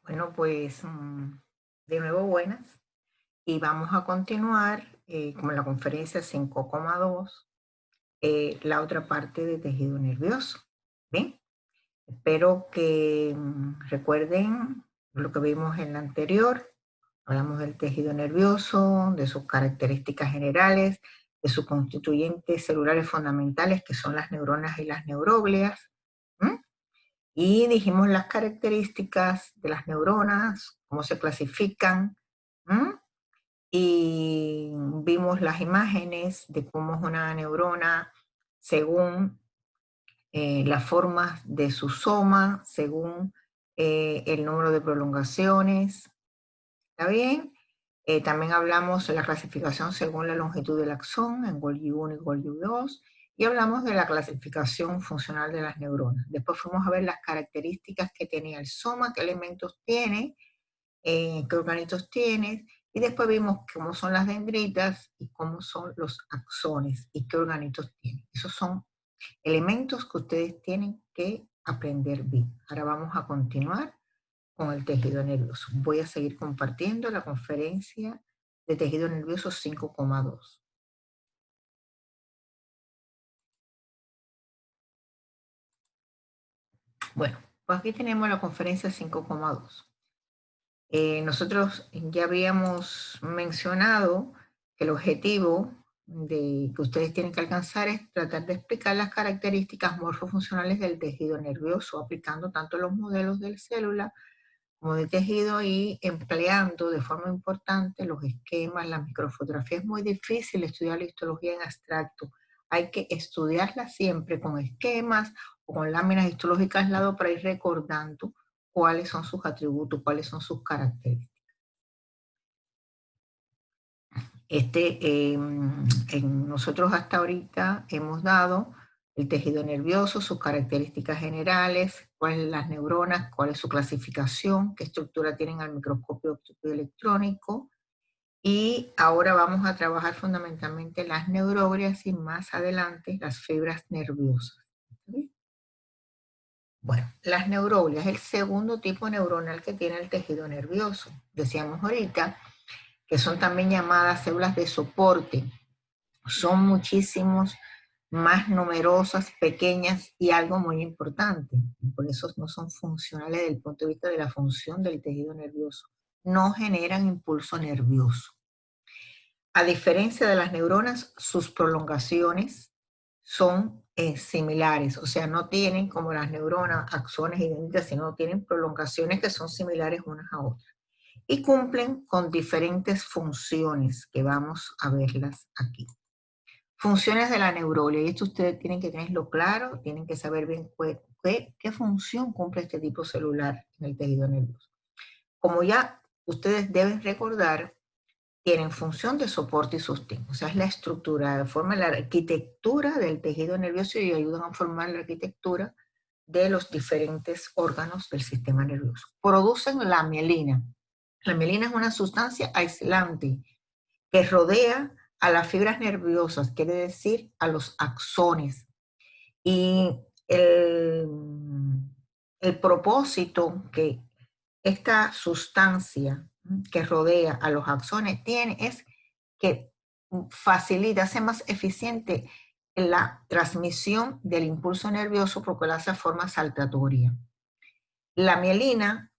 Bueno, pues de nuevo buenas y vamos a continuar con la conferencia 5,2, la otra parte de tejido nervioso. Bien, espero que recuerden lo que vimos en la anterior. Hablamos del tejido nervioso, de sus características generales, de sus constituyentes celulares fundamentales, que son las neuronas y las neuroglias. ¿M? Y dijimos las características de las neuronas, cómo se clasifican, ¿m? Y vimos las imágenes de cómo es una neurona según las formas de su soma, según el número de prolongaciones. ¿Está bien? También hablamos de la clasificación según la longitud del axón en Golgi 1 y Golgi 2, y hablamos de la clasificación funcional de las neuronas. Después fuimos a ver las características que tenía el soma, qué elementos tiene, qué organitos tiene, y después vimos cómo son las dendritas y cómo son los axones y qué organitos tienen. Esos son elementos que ustedes tienen que aprender bien. Ahora vamos a continuar con el tejido nervioso. Voy a seguir compartiendo la conferencia de tejido nervioso 5,2. Bueno, pues aquí tenemos la conferencia 5,2. Nosotros ya habíamos mencionado que el objetivo que ustedes tienen que alcanzar es tratar de explicar las características morfofuncionales del tejido nervioso, aplicando tanto los modelos de célula como de tejido y empleando de forma importante los esquemas, la microfotografía. Es muy difícil estudiar la histología en abstracto. Hay que estudiarla siempre con esquemas o con láminas histológicas al lado para ir recordando cuáles son sus atributos, cuáles son sus características. Nosotros hasta ahorita hemos dado el tejido nervioso, sus características generales, cuáles son las neuronas, cuál es su clasificación, qué estructura tienen al microscopio óptico y electrónico. Y ahora vamos a trabajar fundamentalmente las neuroglias y más adelante las fibras nerviosas. ¿Sí? Bueno, las neuroglias es el segundo tipo neuronal que tiene el tejido nervioso. Decíamos ahorita que son también llamadas células de soporte. Son muchísimos más numerosas, pequeñas y algo muy importante. Por eso no son funcionales desde el punto de vista de la función del tejido nervioso. No generan impulso nervioso. A diferencia de las neuronas, sus prolongaciones son similares, o sea, no tienen como las neuronas axones y dendritas, sino tienen prolongaciones que son similares unas a otras. Y cumplen con diferentes funciones que vamos a verlas aquí. Funciones de la neuroglia, y esto ustedes tienen que tenerlo claro, tienen que saber bien qué función cumple este tipo celular en el tejido nervioso. Como ya ustedes deben recordar, tienen función de soporte y sostén, o sea, es la estructura, forma la arquitectura del tejido nervioso y ayudan a formar la arquitectura de los diferentes órganos del sistema nervioso. Producen la mielina. La mielina es una sustancia aislante que rodea a las fibras nerviosas, quiere decir a los axones. Y el propósito que esta sustancia que rodea a los axones tiene es que facilita, hace más eficiente la transmisión del impulso nervioso porque lo hace de forma saltatoria. La mielina,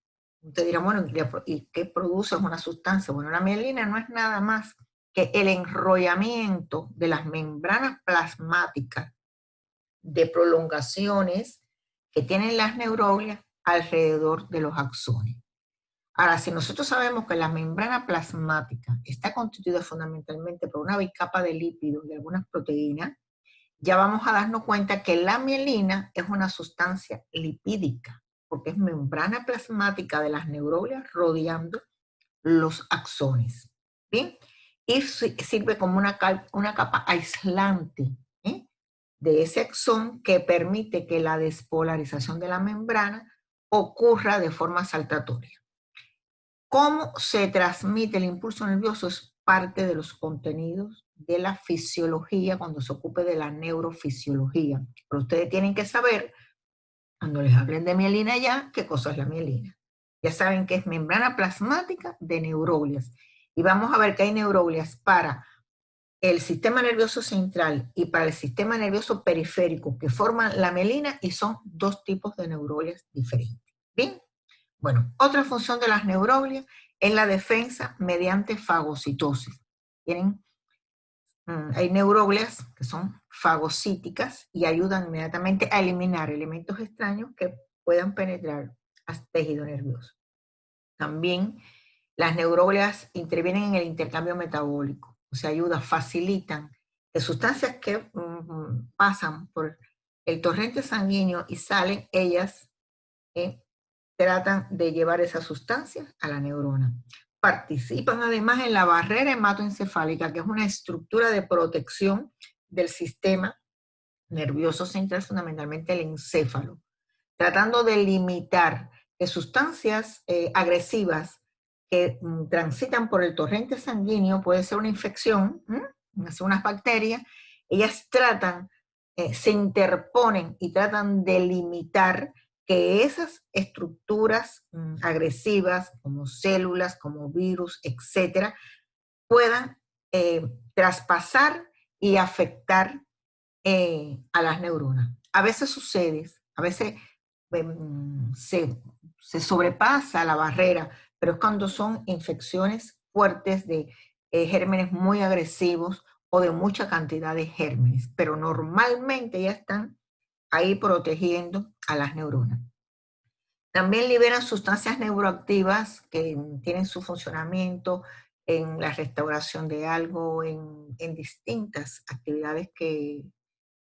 te dirán, bueno, ¿y qué produce? Es una sustancia. Bueno, la mielina no es nada más que el enrollamiento de las membranas plasmáticas de prolongaciones que tienen las neuroglias alrededor de los axones. Ahora, si nosotros sabemos que la membrana plasmática está constituida fundamentalmente por una bicapa de lípidos y algunas proteínas, ya vamos a darnos cuenta que la mielina es una sustancia lipídica, porque es membrana plasmática de las neuroglias rodeando los axones. ¿Bien? Y sirve como una capa aislante, ¿eh?, de ese axón que permite que la despolarización de la membrana ocurra de forma saltatoria. ¿Cómo se transmite el impulso nervioso? Es parte de los contenidos de la fisiología cuando se ocupe de la neurofisiología. Pero ustedes tienen que saber, cuando les hablen de mielina ya, qué cosa es la mielina. Ya saben que es membrana plasmática de neuroglias. Y vamos a ver que hay neuroglias para el sistema nervioso central y para el sistema nervioso periférico, que forman la mielina y son dos tipos de neuroglias diferentes. ¿Bien? Bueno, otra función de las neuroglias es la defensa mediante fagocitosis. Tienen, hay neuroglias que son fagocíticas y ayudan inmediatamente a eliminar elementos extraños que puedan penetrar al tejido nervioso. También las neuroglias intervienen en el intercambio metabólico, o sea, ayudan, facilitan que sustancias que pasan por el torrente sanguíneo y salen, ellas tratan de llevar esas sustancias a la neurona. Participan además en la barrera hematoencefálica, que es una estructura de protección del sistema nervioso central, fundamentalmente el encéfalo, tratando de limitar que sustancias agresivas que transitan por el torrente sanguíneo, puede ser una infección, unas bacterias, ellas tratan, se interponen y tratan de limitar que esas estructuras agresivas, como células, como virus, etcétera, puedan traspasar y afectar a las neuronas. A veces sucede, a veces se sobrepasa la barrera, pero es cuando son infecciones fuertes de gérmenes muy agresivos o de mucha cantidad de gérmenes, pero normalmente ya están ahí protegiendo a las neuronas. También liberan sustancias neuroactivas que tienen su funcionamiento en la restauración de algo, en distintas actividades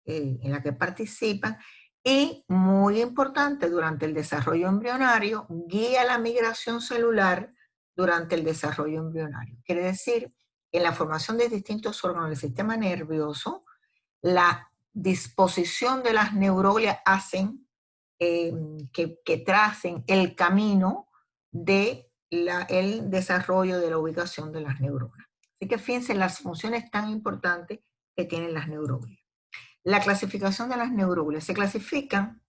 en las que participan. Y muy importante, durante el desarrollo embrionario, guía la migración celular durante el desarrollo embrionario. Quiere decir, en la formación de distintos órganos del sistema nervioso, la disposición de las neuroglias hacen que tracen el camino del desarrollo de la ubicación de las neuronas. Así que fíjense las funciones tan importantes que tienen las neuroglias. La clasificación de las neuroglias. Se clasifican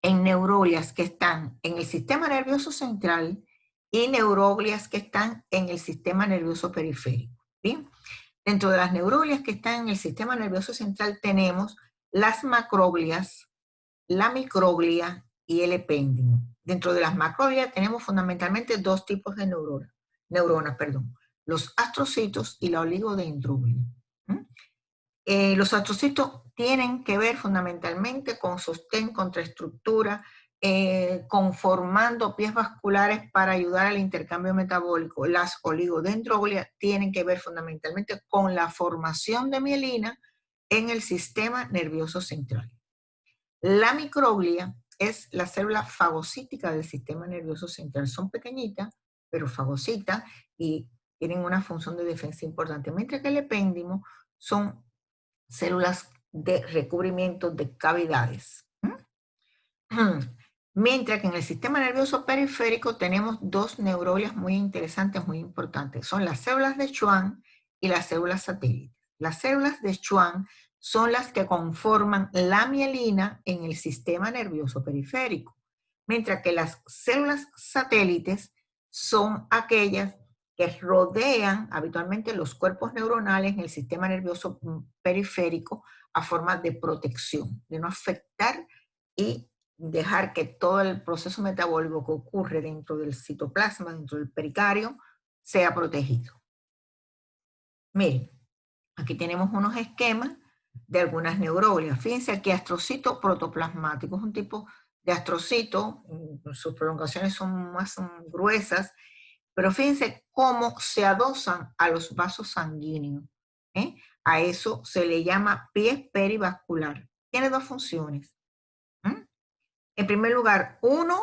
en neuroglias que están en el sistema nervioso central y neuroglias que están en el sistema nervioso periférico. ¿Bien? Dentro de las neuroglias que están en el sistema nervioso central tenemos las macroglias, la microglia y el epéndimo. Dentro de las macroglias tenemos fundamentalmente dos tipos de neuronas, los astrocitos y la oligodendroglia. Los astrocitos tienen que ver fundamentalmente con sostén, contraestructura, conformando pies vasculares para ayudar al intercambio metabólico. Las oligodendroglias tienen que ver fundamentalmente con la formación de mielina en el sistema nervioso central. La microglia es la célula fagocítica del sistema nervioso central. Son pequeñitas, pero fagocitas y tienen una función de defensa importante. Mientras que el epéndimo son células de recubrimiento de cavidades. Mientras que en el sistema nervioso periférico tenemos dos neuroglias muy interesantes, muy importantes. Son las células de Schwann y las células satélites. Las células de Schwann son las que conforman la mielina en el sistema nervioso periférico, mientras que las células satélites son aquellas que rodean habitualmente los cuerpos neuronales en el sistema nervioso periférico a forma de protección, de no afectar y dejar que todo el proceso metabólico que ocurre dentro del citoplasma, dentro del pericardio, sea protegido. Miren, aquí tenemos unos esquemas de algunas neuroglias. Fíjense aquí, astrocito protoplasmático, es un tipo de astrocito, sus prolongaciones son más gruesas, pero fíjense cómo se adosan a los vasos sanguíneos. A eso se le llama pie perivascular. Tiene dos funciones. En primer lugar, uno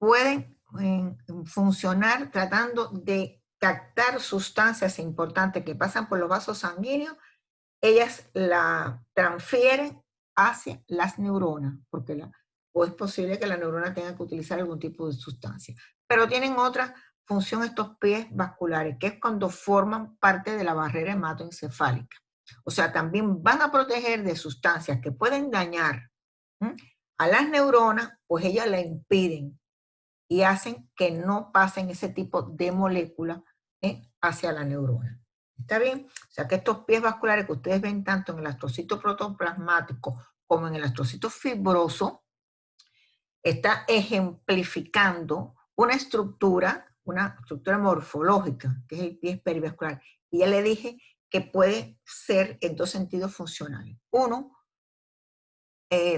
puede funcionar tratando de captar sustancias importantes que pasan por los vasos sanguíneos, ellas la transfieren hacia las neuronas, porque o es posible que la neurona tenga que utilizar algún tipo de sustancia. Pero tienen otra función estos pies vasculares, que es cuando forman parte de la barrera hematoencefálica. O sea, también van a proteger de sustancias que pueden dañar a las neuronas, pues ellas la impiden y hacen que no pasen ese tipo de moléculas hacia la neurona. ¿Está bien? O sea que estos pies vasculares que ustedes ven tanto en el astrocito protoplasmático como en el astrocito fibroso, está ejemplificando una estructura morfológica, que es el pie perivascular. Y ya le dije que puede ser en dos sentidos funcionales. Uno,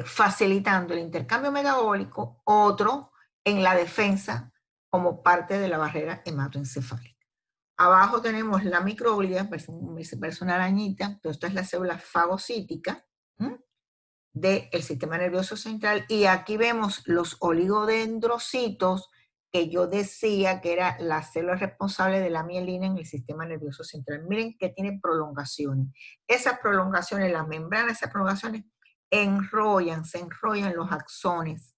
facilitando el intercambio metabólico, otro en la defensa como parte de la barrera hematoencefálica. Abajo tenemos la microglia, parece una arañita, pero esta es la célula fagocítica del sistema nervioso central, y aquí vemos los oligodendrocitos que yo decía que era la célula responsable de la mielina en el sistema nervioso central. Miren que tiene prolongaciones. Esas prolongaciones, las membranas, esas prolongaciones se enrollan los axones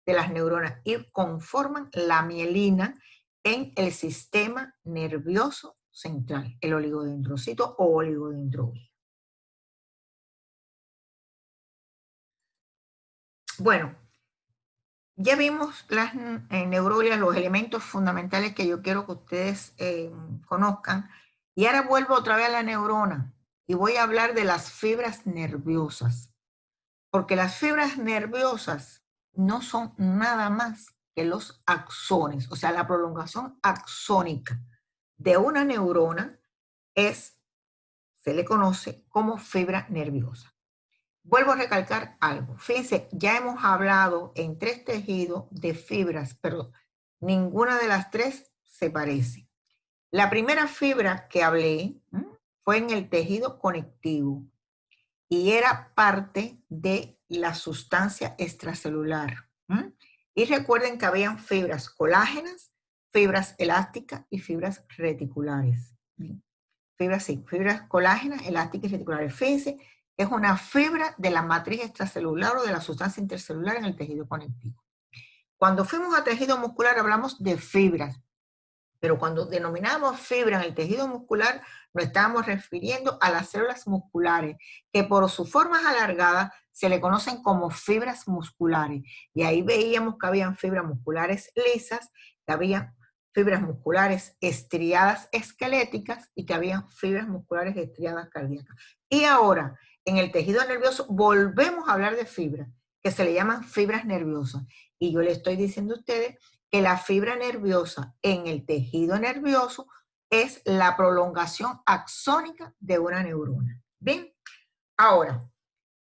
de las neuronas y conforman la mielina en el sistema nervioso central, el oligodendrocito o oligodendroglia. Bueno, ya vimos las neuroglias, los elementos fundamentales que yo quiero que ustedes conozcan, y ahora vuelvo otra vez a la neurona y voy a hablar de las fibras nerviosas, porque las fibras nerviosas no son nada más que los axones, o sea, la prolongación axónica de una neurona se le conoce como fibra nerviosa. Vuelvo a recalcar algo. Fíjense, ya hemos hablado en 3 tejidos de fibras, pero ninguna de las 3 se parece. La primera fibra que hablé fue en el tejido conectivo y era parte de la sustancia extracelular. Y recuerden que habían fibras colágenas, fibras elásticas y fibras reticulares. Fibras colágenas, elásticas y reticulares. Fíjense, es una fibra de la matriz extracelular o de la sustancia intercelular en el tejido conectivo. Cuando fuimos a tejido muscular hablamos de fibras, pero cuando denominamos fibra en el tejido muscular nos estábamos refiriendo a las células musculares, que por sus formas alargadas se le conocen como fibras musculares. Y ahí veíamos que habían fibras musculares lisas, que había fibras musculares estriadas esqueléticas y que había fibras musculares estriadas cardíacas. Y ahora, en el tejido nervioso, volvemos a hablar de fibras, que se le llaman fibras nerviosas. Y yo le estoy diciendo a ustedes que la fibra nerviosa en el tejido nervioso es la prolongación axónica de una neurona. Bien, ahora,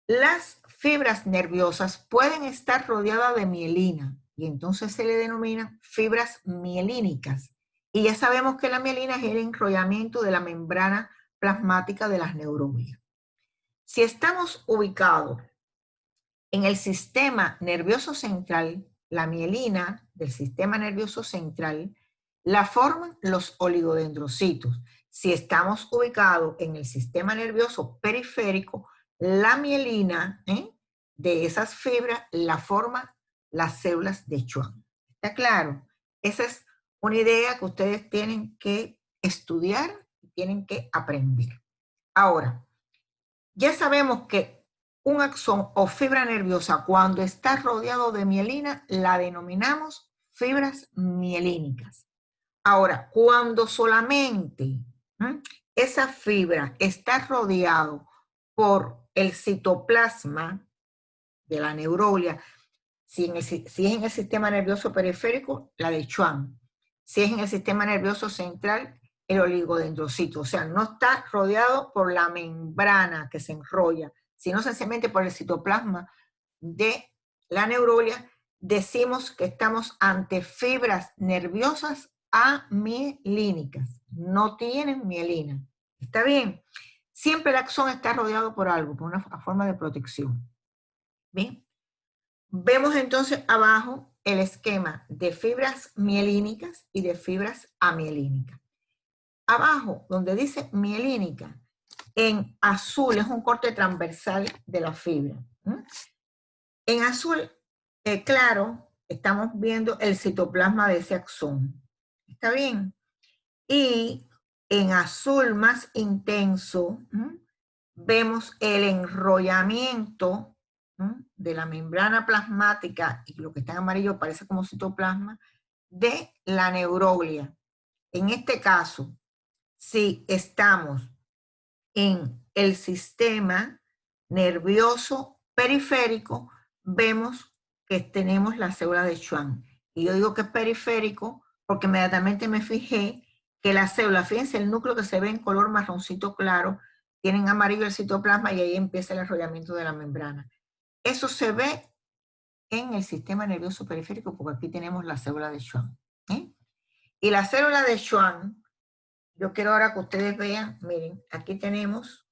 las fibras nerviosas pueden estar rodeadas de mielina y entonces se le denominan fibras mielínicas. Y ya sabemos que la mielina es el enrollamiento de la membrana plasmática de las neuronas. Si estamos ubicados en el sistema nervioso central, la mielina del sistema nervioso central la forman los oligodendrocitos. Si estamos ubicados en el sistema nervioso periférico, la mielina de esas fibras la forman las células de Schwann. ¿Está claro? Esa es una idea que ustedes tienen que estudiar y tienen que aprender. Ahora, ya sabemos que un axón o fibra nerviosa, cuando está rodeado de mielina, la denominamos fibras mielínicas. Ahora, cuando solamente esa fibra está rodeado por el citoplasma de la neuroglia, si es en el sistema nervioso periférico, la de Schwann. Si es en el sistema nervioso central, el oligodendrocito. O sea, no está rodeado por la membrana que se enrolla, sino sencillamente por el citoplasma de la neuroglia. Decimos que estamos ante fibras nerviosas amielínicas. No tienen mielina. ¿Está bien? Siempre el axón está rodeado por algo, por una forma de protección. ¿Bien? Vemos entonces abajo el esquema de fibras mielínicas y de fibras amielínicas. Abajo, donde dice mielínica, en azul es un corte transversal de la fibra. En azul claro, estamos viendo el citoplasma de ese axón. ¿Está bien? Y en azul más intenso, vemos el enrollamiento de la membrana plasmática, y lo que está en amarillo parece como citoplasma, de la neuroglia. En este caso, si estamos en el sistema nervioso periférico, vemos que tenemos la célula de Schwann. Y yo digo que es periférico porque inmediatamente me fijé que la célula, fíjense el núcleo que se ve en color marroncito claro, tiene en amarillo el citoplasma y ahí empieza el enrollamiento de la membrana. Eso se ve en el sistema nervioso periférico porque aquí tenemos la célula de Schwann. Y la célula de Schwann, yo quiero ahora que ustedes vean, miren, aquí tenemos,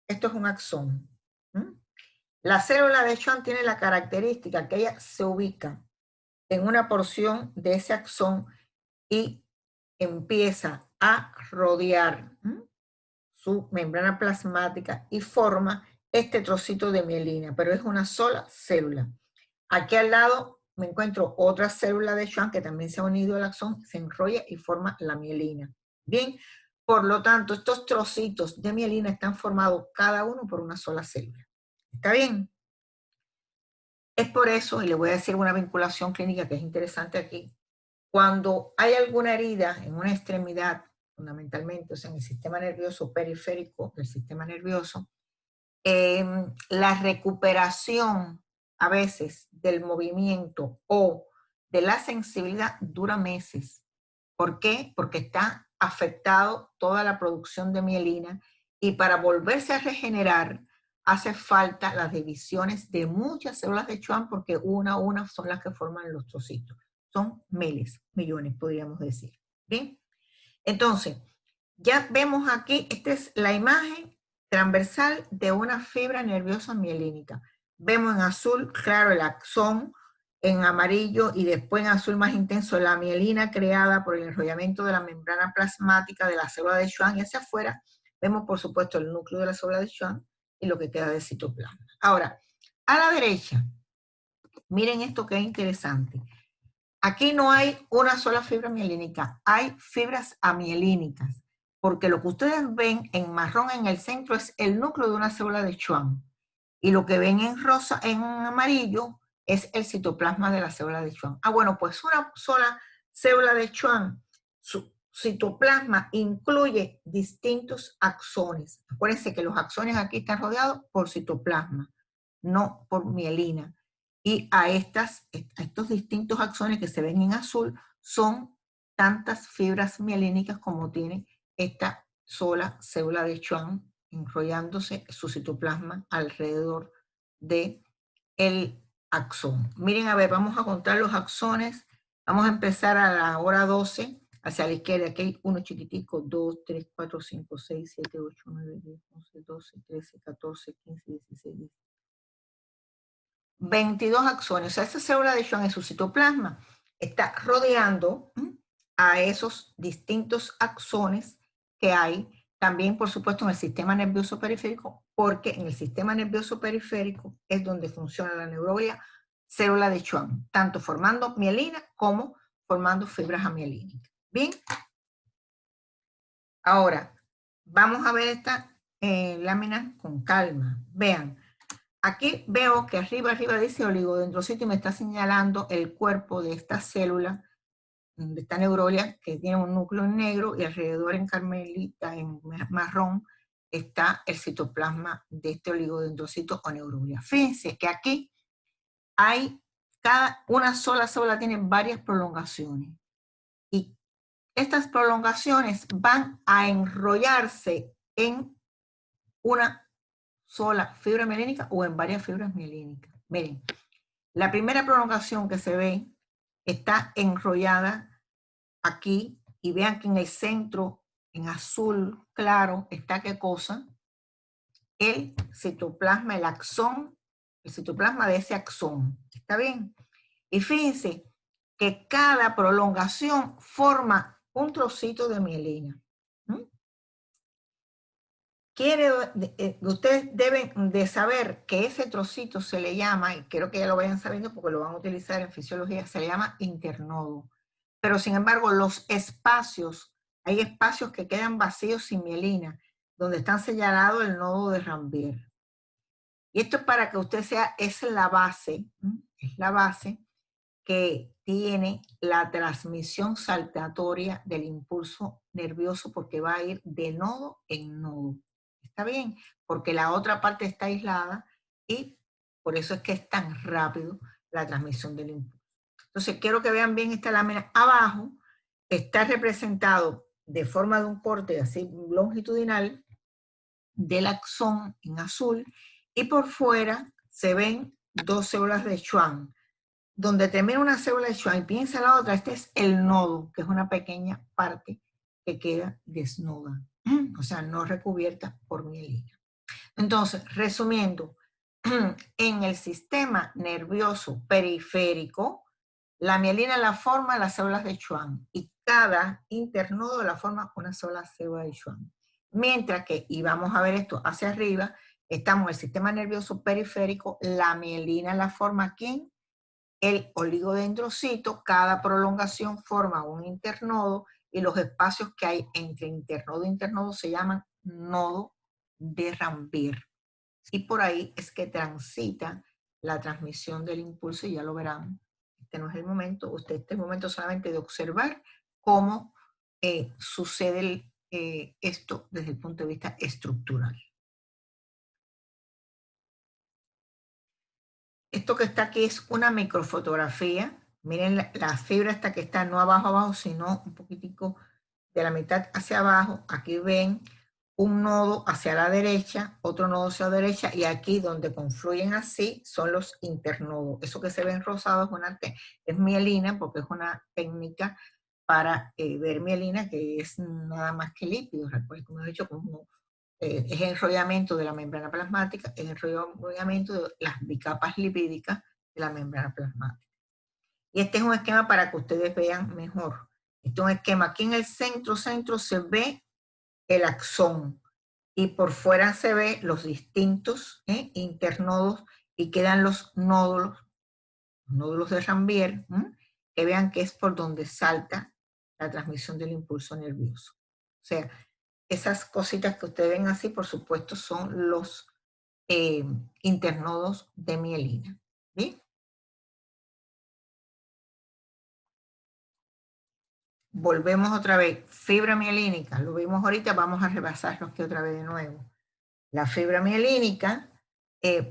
esto es un axón. La célula de Schwann tiene la característica que ella se ubica en una porción de ese axón y empieza a rodear su membrana plasmática y forma este trocito de mielina, pero es una sola célula. Aquí al lado me encuentro otra célula de Schwann que también se ha unido al axón, se enrolla y forma la mielina. Bien, por lo tanto, estos trocitos de mielina están formados cada uno por una sola célula. ¿Está bien? Es por eso, y le voy a decir una vinculación clínica que es interesante aquí, cuando hay alguna herida en una extremidad, fundamentalmente, o sea, en el sistema nervioso periférico del sistema nervioso, la recuperación a veces del movimiento o de la sensibilidad dura meses. ¿Por qué? Porque está afectado toda la producción de mielina y para volverse a regenerar hace falta las divisiones de muchas células de Schwann porque una a una son las que forman los trocitos. Son miles, millones podríamos decir. ¿Bien? Entonces, ya vemos aquí, esta es la imagen transversal de una fibra nerviosa mielínica. Vemos en azul, claro, el axón, en amarillo y después en azul más intenso la mielina creada por el enrollamiento de la membrana plasmática de la célula de Schwann y hacia afuera vemos por supuesto el núcleo de la célula de Schwann y lo que queda de citoplasma. Ahora, a la derecha, miren esto que es interesante. Aquí no hay una sola fibra mielínica, hay fibras amielínicas, porque lo que ustedes ven en marrón en el centro es el núcleo de una célula de Schwann, y lo que ven en rosa, en amarillo, es el citoplasma de la célula de Schwann. Ah, bueno, pues una sola célula de Schwann, su citoplasma incluye distintos axones. Acuérdense que los axones aquí están rodeados por citoplasma, no por mielina. Y a estos distintos axones que se ven en azul son tantas fibras mielínicas como tiene esta sola célula de Schwann enrollándose su citoplasma alrededor del axón. Miren, a ver, vamos a contar los axones. Vamos a empezar a la hora 12, hacia la izquierda. Aquí hay uno chiquitico, 2, 3, 4, 5, 6, 7, 8, 9, 10, 11, 12, 13, 14, 15, 16, 17. 22 axones. O sea, esa célula de Schwann en su citoplasma está rodeando a esos distintos axones que hay también, por supuesto, en el sistema nervioso periférico, porque en el sistema nervioso periférico es donde funciona la neuroglia célula de Schwann, tanto formando mielina como formando fibras amielínicas. Bien. Ahora, vamos a ver esta lámina con calma. Vean. Aquí veo que arriba dice oligodendrocito y me está señalando el cuerpo de esta célula, de esta neuroglia, que tiene un núcleo en negro y alrededor en carmelita, en marrón, está el citoplasma de este oligodendrocito o neuroglia. Fíjense que aquí hay, una sola célula tiene varias prolongaciones. Y estas prolongaciones van a enrollarse en una sola fibra mielínica o en varias fibras mielínicas. Miren, la primera prolongación que se ve está enrollada aquí y vean que en el centro, en azul claro, está ¿qué cosa? El citoplasma, el axón, el citoplasma de ese axón. ¿Está bien? Y fíjense que cada prolongación forma un trocito de mielina. Ustedes deben de saber que ese trocito se le llama, y quiero que ya lo vayan sabiendo porque lo van a utilizar en fisiología, se le llama internodo. Pero sin embargo, los espacios, hay espacios que quedan vacíos sin mielina, donde están señalados el nodo de Ranvier. Y esto es para que usted es la base que tiene la transmisión saltatoria del impulso nervioso, porque va a ir de nodo en nodo. ¿Está bien? Porque la otra parte está aislada y por eso es que es tan rápido la transmisión del impulso. Entonces quiero que vean bien esta lámina. Abajo está representado de forma de un corte así longitudinal del axón en azul, y por fuera se ven dos células de Schwann. Donde termina una célula de Schwann y piensa la otra, este es el nodo, que es una pequeña parte que queda desnuda, o sea, no recubierta por mielina. Entonces, resumiendo, en el sistema nervioso periférico, la mielina la forma las células de Schwann y cada internodo la forma una sola célula de Schwann. Mientras que, y vamos a ver esto hacia arriba, estamos en el sistema nervioso periférico, la mielina la forma ¿quién? El oligodendrocito. Cada prolongación forma un internodo y los espacios que hay entre internodo e internodo se llaman nodo de Ranvier. Y por ahí es que transita la transmisión del impulso, y ya lo verán. Este no es el momento, este es el momento solamente de observar cómo sucede esto desde el punto de vista estructural. Esto que está aquí es una microfotografía. Miren la fibra esta que está no abajo, sino un poquitico de la mitad hacia abajo. Aquí ven un nodo hacia la derecha, otro nodo hacia la derecha, y aquí donde confluyen así son los internodos. Eso que se ven rosados es mielina, porque es una técnica para ver mielina, que es nada más que lípidos. Recuerden, como he dicho, como es el enrollamiento de la membrana plasmática, es el enrollamiento de las bicapas lipídicas de la membrana plasmática. Y este es un esquema para que ustedes vean mejor. Este es un esquema. Aquí en el centro se ve el axón, y por fuera se ve los distintos internodos, y quedan los nódulos de Ranvier, que vean que es por donde salta la transmisión del impulso nervioso. O sea, esas cositas que ustedes ven así, por supuesto, son los internodos de mielina. ¿Bien? Volvemos otra vez. Fibra mielínica, lo vimos ahorita, vamos a repasarlo aquí otra vez de nuevo. La fibra mielínica,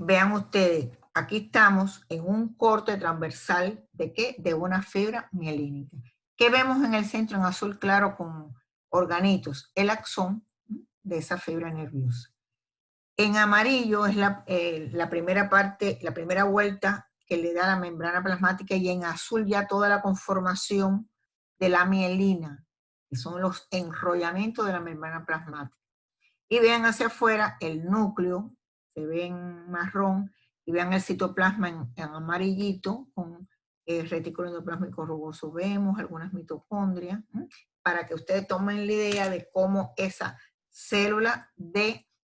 vean ustedes, aquí estamos en un corte transversal ¿de qué? De una fibra mielínica. ¿Qué vemos en el centro en azul claro con organitos? El axón de esa fibra nerviosa. En amarillo es la primera parte, la primera vuelta que le da la membrana plasmática, y en azul ya toda la conformación de la mielina, que son los enrollamientos de la membrana plasmática. Y vean hacia afuera el núcleo, se ve en marrón, y vean el citoplasma en amarillito, con el retículo endoplásmico rugoso. Vemos algunas mitocondrias, para que ustedes tomen la idea de cómo esa célula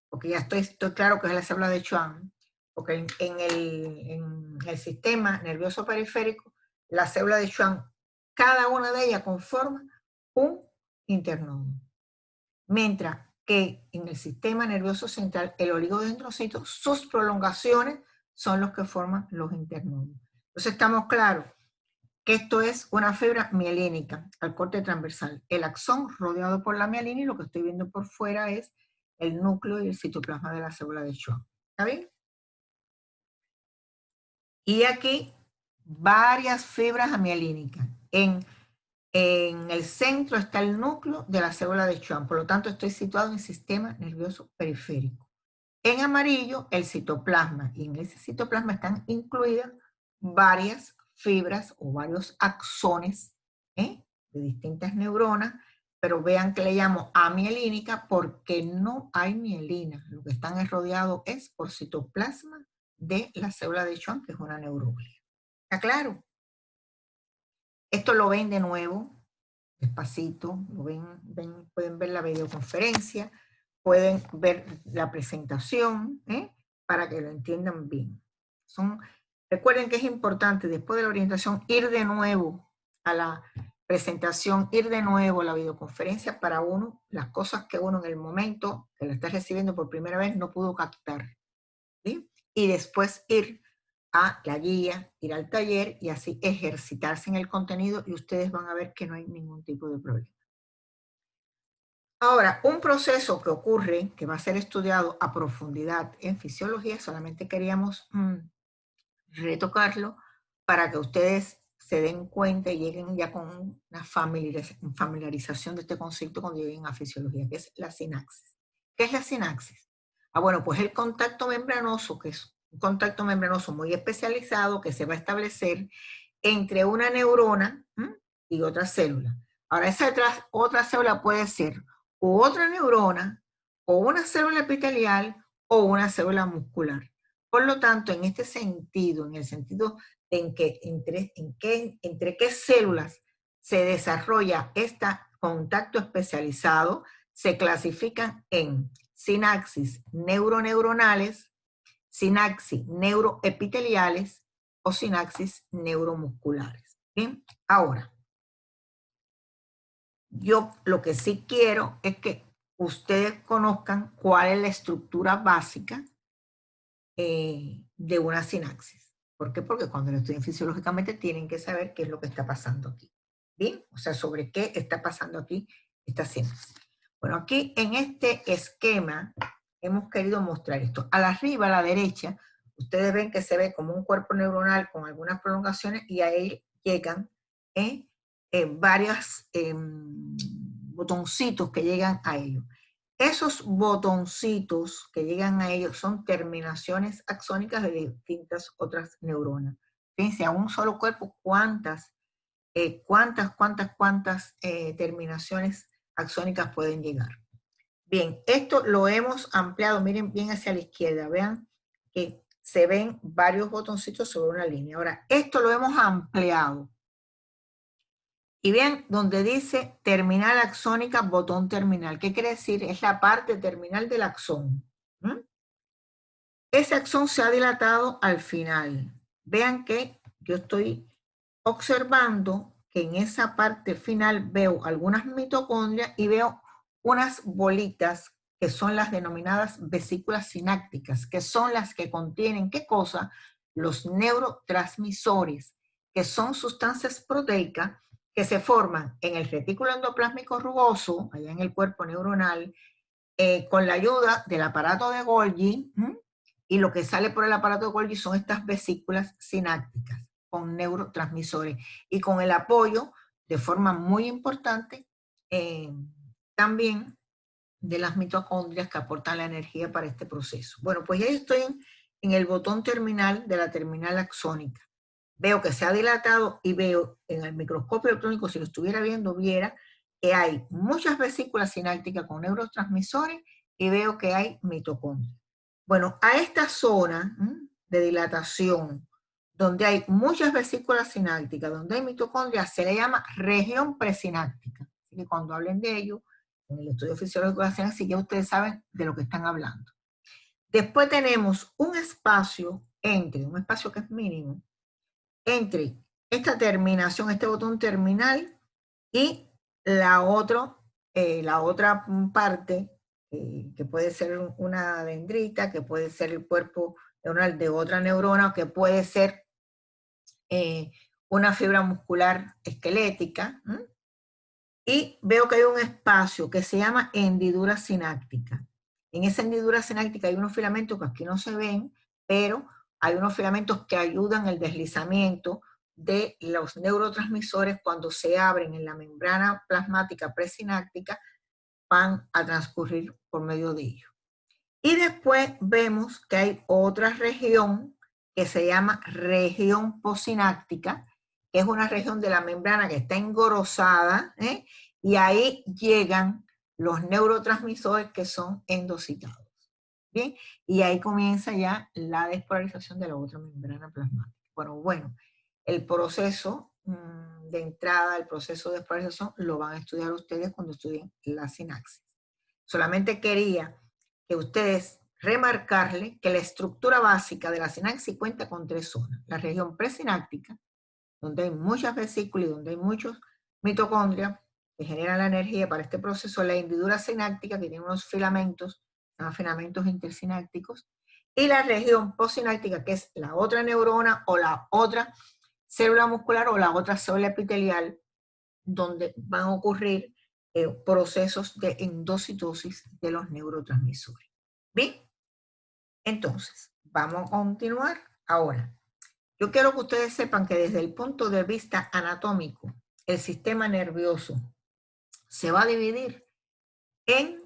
porque ya estoy claro que es la célula de Schwann, porque en el sistema nervioso periférico, la célula de Schwann, cada una de ellas conforma un internodo. Mientras que en el sistema nervioso central, el oligodendrocito, sus prolongaciones son los que forman los internodos. Entonces estamos claros que esto es una fibra mielínica al corte transversal. El axón rodeado por la mielina, y lo que estoy viendo por fuera es el núcleo y el citoplasma de la célula de Schwann. ¿Está bien? Y aquí varias fibras amielínicas. En el centro está el núcleo de la célula de Schwann, por lo tanto estoy situado en el sistema nervioso periférico. En amarillo, el citoplasma, y en ese citoplasma están incluidas varias fibras o varios axones de distintas neuronas, pero vean que le llamo amielínica porque no hay mielina. Lo que están rodeados es por citoplasma de la célula de Schwann, que es una neuroglia. ¿Está claro? Esto lo ven de nuevo, despacito, lo pueden ver la videoconferencia, pueden ver la presentación, para que lo entiendan bien. Recuerden que es importante, después de la orientación, ir de nuevo a la presentación, ir de nuevo a la videoconferencia para las cosas que uno en el momento que la está recibiendo por primera vez no pudo captar. ¿Sí? y después ir a la guía, ir al taller y así ejercitarse en el contenido y ustedes van a ver que no hay ningún tipo de problema. Ahora, un proceso que ocurre, que va a ser estudiado a profundidad en fisiología, solamente queríamos retocarlo para que ustedes se den cuenta y lleguen ya con una familiarización de este concepto cuando lleguen a fisiología, que es la sinapsis. ¿Qué es la sinapsis? Bueno, pues el contacto membranoso, que es un contacto membranoso muy especializado que se va a establecer entre una neurona y otra célula. Ahora, esa otra célula puede ser o otra neurona, o una célula epitelial, o una célula muscular. Por lo tanto, en este sentido, en el sentido en que entre qué células se desarrolla este contacto especializado, se clasifican en sinapsis neuroneuronales, sinapsis neuroepiteliales o sinapsis neuromusculares. ¿Bien? Ahora, yo lo que sí quiero es que ustedes conozcan cuál es la estructura básica de una sinapsis. ¿Por qué? Porque cuando lo estudian fisiológicamente tienen que saber qué es lo que está pasando aquí. ¿Bien? O sea, sobre qué está pasando aquí esta sinapsis. Bueno, aquí en este esquema hemos querido mostrar esto. A la arriba, a la derecha, ustedes ven que se ve como un cuerpo neuronal con algunas prolongaciones y ahí llegan varios botoncitos que llegan a ellos. Esos botoncitos que llegan a ellos son terminaciones axónicas de distintas otras neuronas. Fíjense, a un solo cuerpo, cuántas terminaciones axónicas pueden llegar. Bien, esto lo hemos ampliado, miren bien hacia la izquierda, vean que se ven varios botoncitos sobre una línea. Ahora, esto lo hemos ampliado. Y vean donde dice terminal axónica, botón terminal. ¿Qué quiere decir? Es la parte terminal del axón. Ese axón se ha dilatado al final. Vean que yo estoy observando que en esa parte final veo algunas mitocondrias y veo unas bolitas que son las denominadas vesículas sinápticas, que son las que contienen, ¿qué cosa? Los neurotransmisores, que son sustancias proteicas que se forman en el retículo endoplásmico rugoso, allá en el cuerpo neuronal, con la ayuda del aparato de Golgi, y lo que sale por el aparato de Golgi son estas vesículas sinápticas con neurotransmisores y con el apoyo de forma muy importante también de las mitocondrias que aportan la energía para este proceso. Bueno, pues ya estoy en el botón terminal de la terminal axónica. Veo que se ha dilatado y veo en el microscopio electrónico, si lo estuviera viendo, viera que hay muchas vesículas sinápticas con neurotransmisores y veo que hay mitocondrias. Bueno, a esta zona de dilatación, donde hay muchas vesículas sinápticas, donde hay mitocondrias, se le llama región presináptica. Así que cuando hablen de ello, en el estudio fisiológico de la sinapsis, ya ustedes saben de lo que están hablando. Después tenemos un espacio que es mínimo, entre esta terminación, este botón terminal, y la otra parte, que puede ser una dendrita, que puede ser el cuerpo neuronal de otra neurona, que puede ser una fibra muscular esquelética, y veo que hay un espacio que se llama hendidura sináptica. En esa hendidura sináptica hay unos filamentos que aquí no se ven, pero hay unos filamentos que ayudan el deslizamiento de los neurotransmisores cuando se abren en la membrana plasmática presináptica, van a transcurrir por medio de ellos. Y después vemos que hay otra región que se llama región posináptica, que es una región de la membrana que está engrosada, y ahí llegan los neurotransmisores que son endocitados. ¿Bien? Y ahí comienza ya la despolarización de la otra membrana plasmática. Bueno, el proceso de entrada, el proceso de despolarización, lo van a estudiar ustedes cuando estudien la sinapsis. Solamente quería que ustedes remarcarle que la estructura básica de la sinapsis cuenta con 3 zonas. La región presináptica, donde hay muchas vesículas y donde hay muchos mitocondrias que generan la energía para este proceso. La hendidura sináptica, que tiene unos filamentos, se llaman filamentos intersinápticos, y la región postsináptica, que es la otra neurona o la otra célula muscular o la otra célula epitelial, donde van a ocurrir procesos de endocitosis de los neurotransmisores. ¿Bien? Entonces, vamos a continuar ahora. Yo quiero que ustedes sepan que desde el punto de vista anatómico, el sistema nervioso se va a dividir en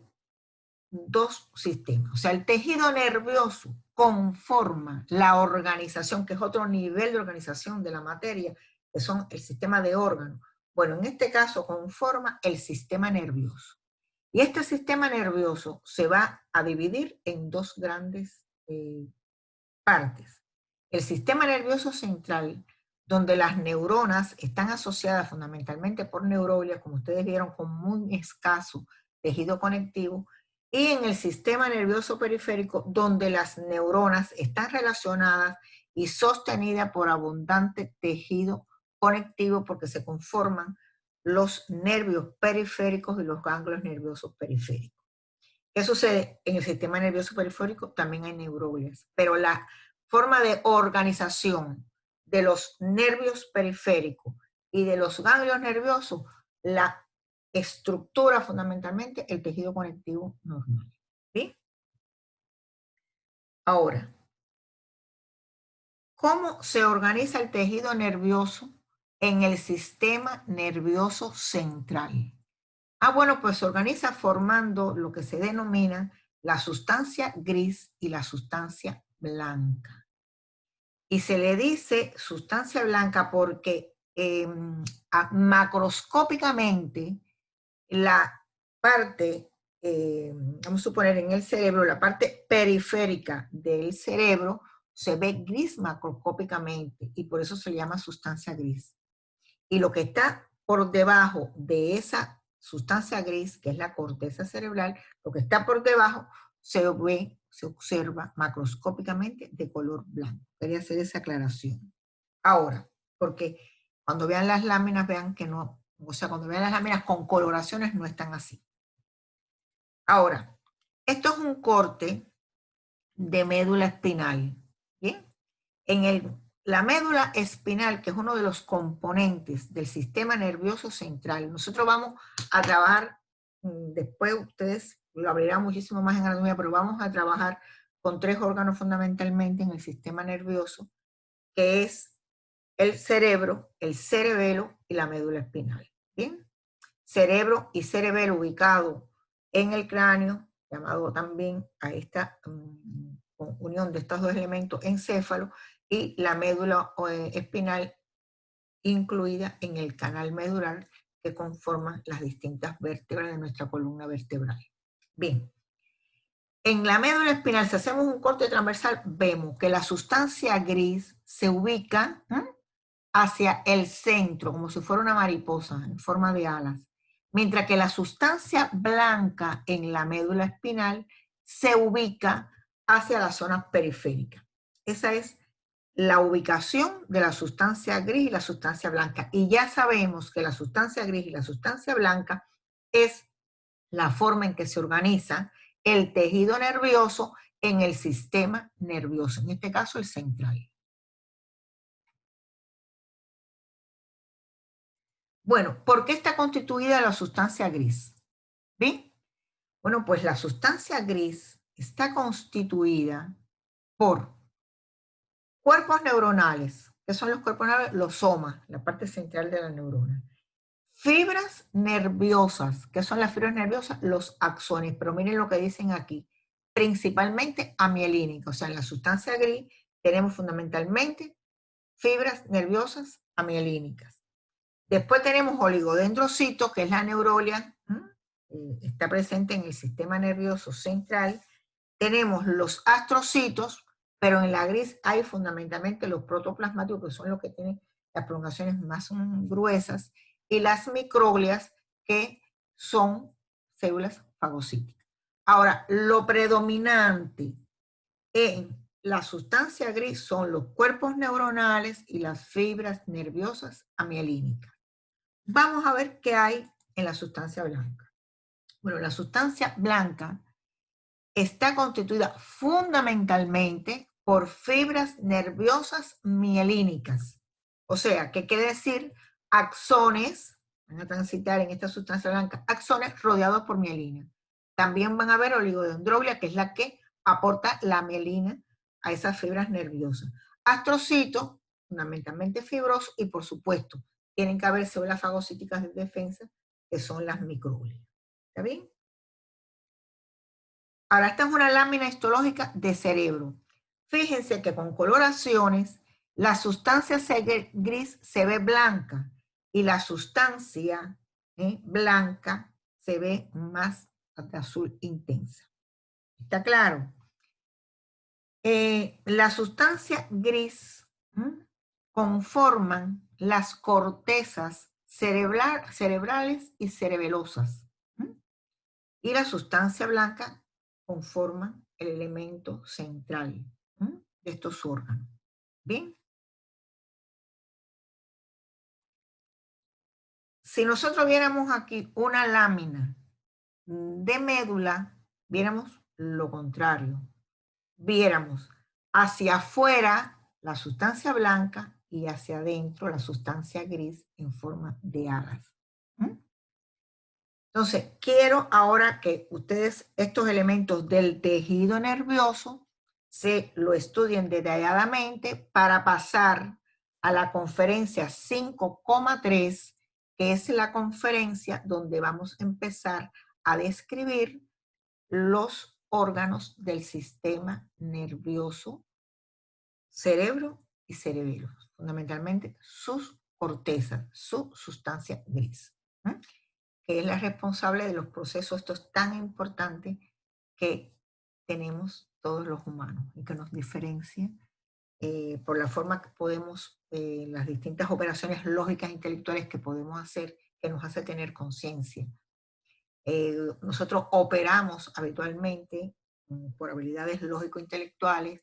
dos sistemas. O sea, el tejido nervioso conforma la organización, que es otro nivel de organización de la materia, que son el sistema de órganos. Bueno, en este caso conforma el sistema nervioso. Y este sistema nervioso se va a dividir en dos grandes partes. El sistema nervioso central, donde las neuronas están asociadas fundamentalmente por neuroglias, como ustedes vieron, con muy escaso tejido conectivo, y en el sistema nervioso periférico, donde las neuronas están relacionadas y sostenidas por abundante tejido conectivo, porque se conforman los nervios periféricos y los ganglios nerviosos periféricos. ¿Qué sucede? En el sistema nervioso periférico también hay neuroglias, pero la forma de organización de los nervios periféricos y de los ganglios nerviosos, la estructura fundamentalmente el tejido conectivo normal. ¿Sí? Ahora, ¿cómo se organiza el tejido nervioso en el sistema nervioso central? Bueno, pues se organiza formando lo que se denomina la sustancia gris y la sustancia blanca. Y se le dice sustancia blanca porque macroscópicamente la parte, vamos a suponer en el cerebro, la parte periférica del cerebro se ve gris macroscópicamente y por eso se llama sustancia gris. Y lo que está por debajo de esa sustancia gris, que es la corteza cerebral, lo que está por debajo se ve, se observa macroscópicamente de color blanco. Quería hacer esa aclaración. Ahora, porque cuando vean las láminas, vean que no, o sea, cuando vean las láminas con coloraciones no están así. Ahora, esto es un corte de médula espinal, ¿bien? La médula espinal, que es uno de los componentes del sistema nervioso central, nosotros vamos a trabajar, después ustedes lo abrirán muchísimo más en anatomía, pero vamos a trabajar con tres órganos fundamentalmente en el sistema nervioso, que es el cerebro, el cerebelo y la médula espinal. ¿Bien? Cerebro y cerebelo ubicado en el cráneo, llamado también a esta unión de estos dos elementos encéfalo, y la médula espinal incluida en el canal medular que conforman las distintas vértebras de nuestra columna vertebral. Bien, en la médula espinal, si hacemos un corte transversal, vemos que la sustancia gris se ubica hacia el centro, como si fuera una mariposa en forma de alas, mientras que la sustancia blanca en la médula espinal se ubica hacia la zona periférica. Esa es la ubicación de la sustancia gris y la sustancia blanca. Y ya sabemos que la sustancia gris y la sustancia blanca es la forma en que se organiza el tejido nervioso en el sistema nervioso, en este caso el central. Bueno, ¿por qué está constituida la sustancia gris? ¿Bien? Bueno, pues la sustancia gris está constituida por cuerpos neuronales. ¿Qué son los cuerpos neuronales? Los somas, la parte central de la neurona. Fibras nerviosas. ¿Qué son las fibras nerviosas? Los axones. Pero miren lo que dicen aquí. Principalmente amielínicas. O sea, en la sustancia gris tenemos fundamentalmente fibras nerviosas amielínicas. Después tenemos oligodendrocitos, que es la neuroglia, está presente en el sistema nervioso central. Tenemos los astrocitos, pero en la gris hay fundamentalmente los protoplasmáticos, que son los que tienen las prolongaciones más gruesas, y las microglias, que son células fagocíticas. Ahora, lo predominante en la sustancia gris son los cuerpos neuronales y las fibras nerviosas amielínicas. Vamos a ver qué hay en la sustancia blanca. Bueno, la sustancia blanca está constituida fundamentalmente por fibras nerviosas mielínicas. O sea, ¿qué quiere decir? Axones, van a transitar en esta sustancia blanca, axones rodeados por mielina. También van a haber oligodendroglea, que es la que aporta la mielina a esas fibras nerviosas. Astrocitos, fundamentalmente fibrosos, y por supuesto, tienen que haber células fagocíticas de defensa, que son las microglias. ¿Está bien? Ahora, esta es una lámina histológica de cerebro. Fíjense que con coloraciones, la sustancia gris se ve blanca y la sustancia blanca se ve más de azul intensa. ¿Está claro? La sustancia gris conforman las cortezas cerebrales y cerebelosas. Y la sustancia blanca conforma el elemento central de estos órganos. ¿Bien? Si nosotros viéramos aquí una lámina de médula, viéramos lo contrario. Viéramos hacia afuera la sustancia blanca y hacia adentro la sustancia gris en forma de alas. Entonces, quiero ahora que ustedes estos elementos del tejido nervioso se lo estudien detalladamente para pasar a la conferencia 5,3, que es la conferencia donde vamos a empezar a describir los órganos del sistema nervioso, cerebro y cerebelo, fundamentalmente sus cortezas, su sustancia gris, que es la responsable de los procesos estos tan importantes que tenemos todos los humanos y que nos diferencia por la forma que podemos, las distintas operaciones lógicas e intelectuales que podemos hacer, que nos hace tener conciencia. Nosotros operamos habitualmente por habilidades lógico-intelectuales,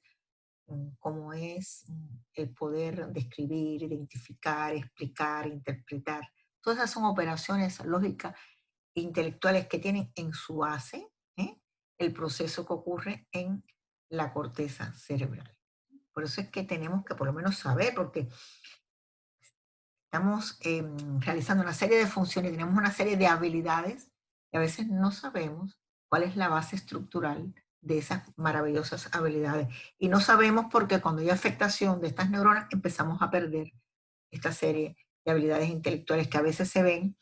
como es el poder describir, identificar, explicar, interpretar. Todas esas son operaciones lógicas e intelectuales que tienen en su base el proceso que ocurre en la corteza cerebral. Por eso es que tenemos que por lo menos saber, porque estamos realizando una serie de funciones, tenemos una serie de habilidades y a veces no sabemos cuál es la base estructural de esas maravillosas habilidades. Y no sabemos porque cuando hay afectación de estas neuronas empezamos a perder esta serie de habilidades intelectuales que a veces se ven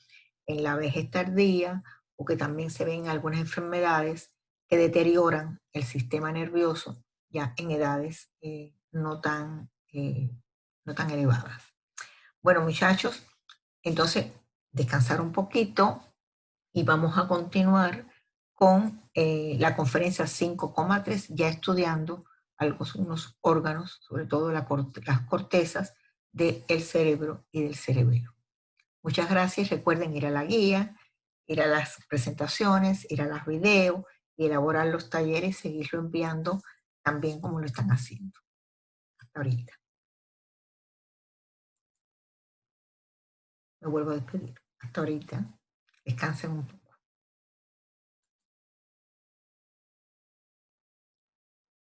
en la vejez tardía o que también se ven en algunas enfermedades que deterioran el sistema nervioso ya en edades no tan elevadas. Bueno, muchachos, entonces descansar un poquito y vamos a continuar con la conferencia 5,3, ya estudiando unos órganos, sobre todo las cortezas del cerebro y del cerebelo. Muchas gracias. Recuerden ir a la guía, ir a las presentaciones, ir a los videos y elaborar los talleres y seguirlo enviando también como lo están haciendo hasta ahorita. Me vuelvo a despedir. Hasta ahorita. Descansen un poco.